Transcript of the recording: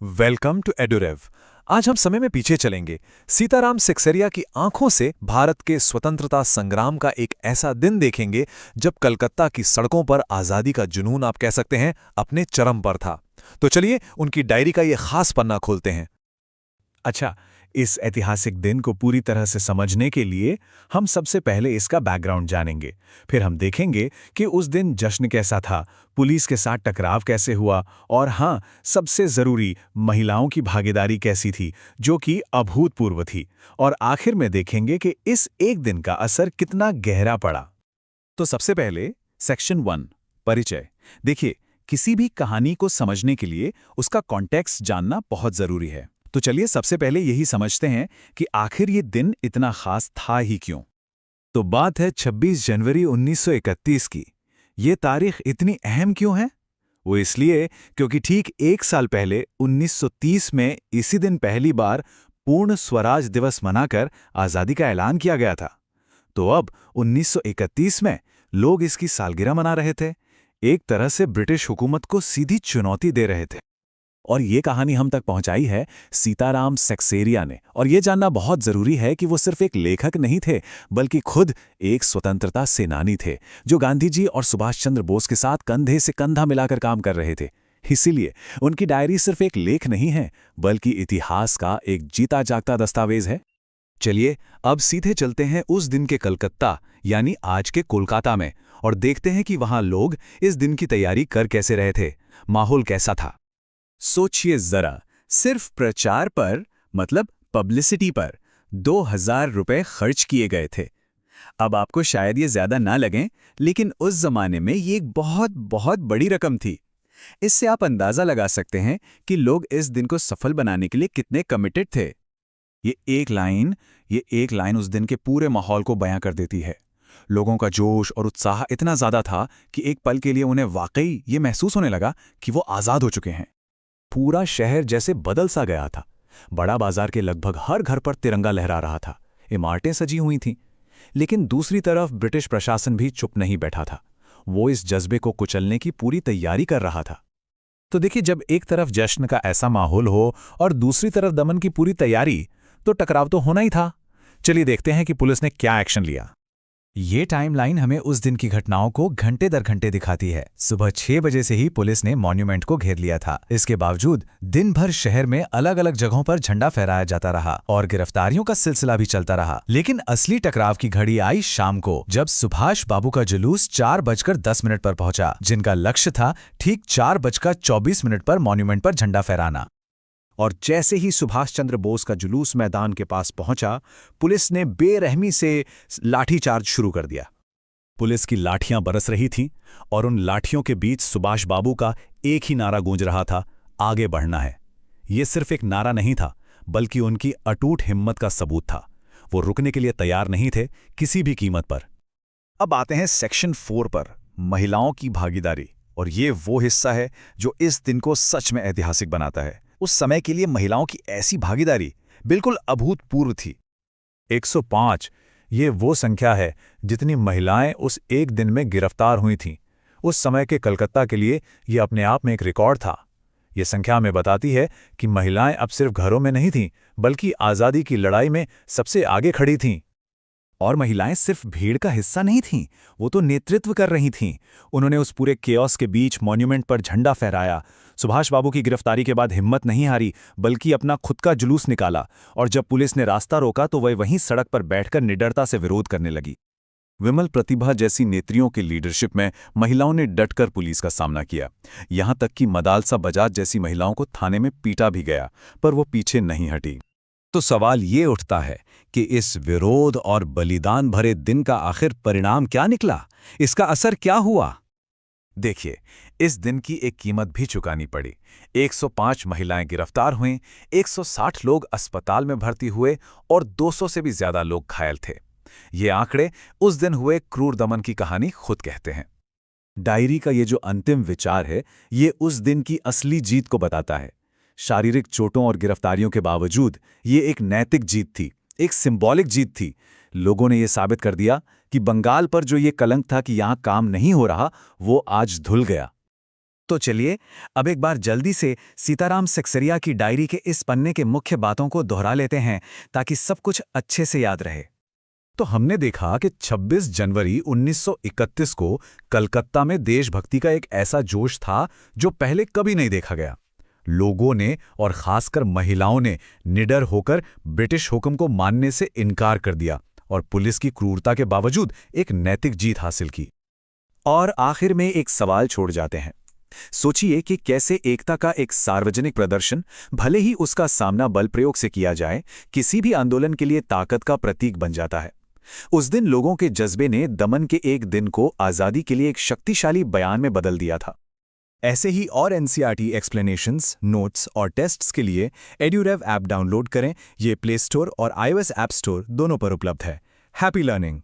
Welcome to एडुरेव। आज हम समय में पीछे चलेंगे, सीताराम सिकसेरिया की आंखों से भारत के स्वतंत्रता संग्राम का एक ऐसा दिन देखेंगे जब कलकत्ता की सड़कों पर आज़ादी का जुनून, आप कह सकते हैं, अपने चरम पर था। तो चलिए उनकी डायरी का ये खास पन्ना खोलते हैं। अच्छा, इस ऐतिहासिक दिन को पूरी तरह से समझने के लिए हम सबसे पहले इसका बैकग्राउंड जानेंगे। फिर हम देखेंगे कि उस दिन जश्न कैसा था, पुलिस के साथ टकराव कैसे हुआ और हाँ, सबसे ज़रूरी, महिलाओं की भागीदारी कैसी थी, जो कि अभूतपूर्व थी। और आखिर में देखेंगे कि इस एक दिन का असर कितना गहरा पड़ा। तो सबसे पहले सेक्शन 1, परिचय। देखिए, किसी भी कहानी को समझने के लिए उसका कॉन्टेक्स्ट जानना बहुत ज़रूरी है। तो चलिए सबसे पहले यही समझते हैं कि आखिर ये दिन इतना खास था ही क्यों। तो बात है 26 जनवरी 1931 की। ये तारीख इतनी अहम क्यों है? वो इसलिए क्योंकि ठीक एक साल पहले 1930 में इसी दिन पहली बार पूर्ण स्वराज दिवस मनाकर आज़ादी का ऐलान किया गया था। तो अब 1931 में लोग इसकी सालगिरह मना रहे थे, एक तरह से ब्रिटिश हुकूमत को सीधी चुनौती दे रहे थे। और ये कहानी हम तक पहुंचाई है सीताराम सक्सेरिया ने, और ये जानना बहुत ज़रूरी है कि वो सिर्फ एक लेखक नहीं थे, बल्कि खुद एक स्वतंत्रता सेनानी थे, जो गांधी जी और सुभाष चंद्र बोस के साथ कंधे से कंधा मिलाकर काम कर रहे थे। इसीलिए उनकी डायरी सिर्फ एक लेख नहीं है, बल्कि इतिहास का एक जीता जागता दस्तावेज है। चलिए अब सीधे चलते हैं उस दिन के कलकत्ता, यानी आज के कोलकाता में, और देखते हैं कि वहां लोग इस दिन की तैयारी कर कैसे रहे थे, माहौल कैसा था। सोचिए जरा, सिर्फ प्रचार पर, मतलब पब्लिसिटी पर 2000 रुपए खर्च किए गए थे। अब आपको शायद ये ज्यादा ना लगें, लेकिन उस जमाने में ये एक बहुत बहुत बड़ी रकम थी। इससे आप अंदाजा लगा सकते हैं कि लोग इस दिन को सफल बनाने के लिए कितने कमिटेड थे। ये एक लाइन उस दिन के पूरे माहौल को बयां कर देती है। लोगों का जोश और उत्साह इतना ज्यादा था कि एक पल के लिए उन्हें वाकई ये महसूस होने लगा कि वो आजाद हो चुके हैं। पूरा शहर जैसे बदल सा गया था। बड़ा बाजार के लगभग हर घर पर तिरंगा लहरा रहा था, इमारतें सजी हुई थीं। लेकिन दूसरी तरफ ब्रिटिश प्रशासन भी चुप नहीं बैठा था। वो इस जज्बे को कुचलने की पूरी तैयारी कर रहा था। तो देखिए, जब एक तरफ जश्न का ऐसा माहौल हो और दूसरी तरफ दमन की पूरी तैयारी, तो टकराव तो होना ही था। चलिए देखते हैं कि पुलिस ने क्या एक्शन लिया। ये टाइमलाइन हमें उस दिन की घटनाओं को घंटे दर घंटे दिखाती है। सुबह 6 बजे से ही पुलिस ने मॉन्यूमेंट को घेर लिया था। इसके बावजूद दिन भर शहर में अलग अलग जगहों पर झंडा फहराया जाता रहा और गिरफ्तारियों का सिलसिला भी चलता रहा। लेकिन असली टकराव की घड़ी आई शाम को, जब सुभाष बाबू का जुलूस 4:10 पर पहुंचा, जिनका लक्ष्य था ठीक 4:24 पर मॉन्यूमेंट पर झंडा फहराना। और जैसे ही सुभाष चंद्र बोस का जुलूस मैदान के पास पहुंचा, पुलिस ने बेरहमी से लाठीचार्ज शुरू कर दिया। पुलिस की लाठियां बरस रही थीं और उन लाठियों के बीच सुभाष बाबू का एक ही नारा गूंज रहा था, आगे बढ़ना है। ये सिर्फ एक नारा नहीं था, बल्कि उनकी अटूट हिम्मत का सबूत था। वो रुकने के लिए तैयार नहीं थे, किसी भी कीमत पर। अब आते हैं सेक्शन 4 पर, महिलाओं की भागीदारी। और ये वो हिस्सा है जो इस दिन को सच में ऐतिहासिक बनाता है। उस समय के लिए महिलाओं की ऐसी भागीदारी बिल्कुल अभूतपूर्व थी। 105, ये वो संख्या है जितनी महिलाएं उस एक दिन में गिरफ्तार हुई थीं। उस समय के कलकत्ता के लिए ये अपने आप में एक रिकॉर्ड था। ये संख्या हमें बताती है कि महिलाएं अब सिर्फ घरों में नहीं थीं, बल्कि आज़ादी की लड़ाई में सबसे आगे खड़ी थीं। और महिलाएं सिर्फ भीड़ का हिस्सा नहीं थीं, वो तो नेतृत्व कर रही थीं। उन्होंने उस पूरे केओस के बीच मॉन्यूमेंट पर झंडा फहराया। सुभाष बाबू की गिरफ्तारी के बाद हिम्मत नहीं हारी, बल्कि अपना खुद का जुलूस निकाला। और जब पुलिस ने रास्ता रोका तो वह वहीं सड़क पर बैठकर निडरता से विरोध करने लगी। विमल प्रतिभा जैसी नेत्रियों की लीडरशिप में महिलाओं ने डटकर पुलिस का सामना किया। यहां तक कि मदालसा बजाज जैसी महिलाओं को थाने में पीटा भी गया, पर वो पीछे नहीं हटी। तो सवाल ये उठता है कि इस विरोध और बलिदान भरे दिन का आखिर परिणाम क्या निकला? इसका असर क्या हुआ? देखिए, इस दिन की एक कीमत भी चुकानी पड़ी। 105 महिलाएं गिरफ्तार हुईं, 160 लोग अस्पताल में भर्ती हुए और 200 से भी ज्यादा लोग घायल थे। ये आंकड़े उस दिन हुए क्रूर दमन की कहानी खुद कहते हैं। डायरी का ये जो अंतिम विचार है, ये उस दिन की असली जीत को बताता है। शारीरिक चोटों और गिरफ्तारियों के बावजूद ये एक नैतिक जीत थी, एक सिंबॉलिक जीत थी। लोगों ने ये साबित कर दिया कि बंगाल पर जो ये कलंक था कि यहां काम नहीं हो रहा, वो आज धुल गया। तो चलिए अब एक बार जल्दी से सीताराम सक्सेरिया की डायरी के इस पन्ने के मुख्य बातों को दोहरा लेते हैं ताकि सब कुछ अच्छे से याद रहे। तो हमने देखा कि 26 जनवरी 1931 को कलकत्ता में देशभक्ति का एक ऐसा जोश था जो पहले कभी नहीं देखा गया। लोगों ने और खासकर महिलाओं ने निडर होकर ब्रिटिश हुक्म को मानने से इनकार कर दिया और पुलिस की क्रूरता के बावजूद एक नैतिक जीत हासिल की। और आखिर में एक सवाल छोड़ जाते हैं। सोचिए कि कैसे एकता का एक सार्वजनिक प्रदर्शन, भले ही उसका सामना बल प्रयोग से किया जाए, किसी भी आंदोलन के लिए ताकत का प्रतीक बन जाता है। उस दिन लोगों के जज्बे ने दमन के एक दिन को आज़ादी के लिए एक शक्तिशाली बयान में बदल दिया था। ऐसे ही और एनसीईआरटी एक्सप्लेनेशंस, नोट्स और टेस्ट्स के लिए एड्यूरेव ऐप डाउनलोड करें। ये प्ले स्टोर और iOS ऐप स्टोर दोनों पर उपलब्ध है। Happy learning.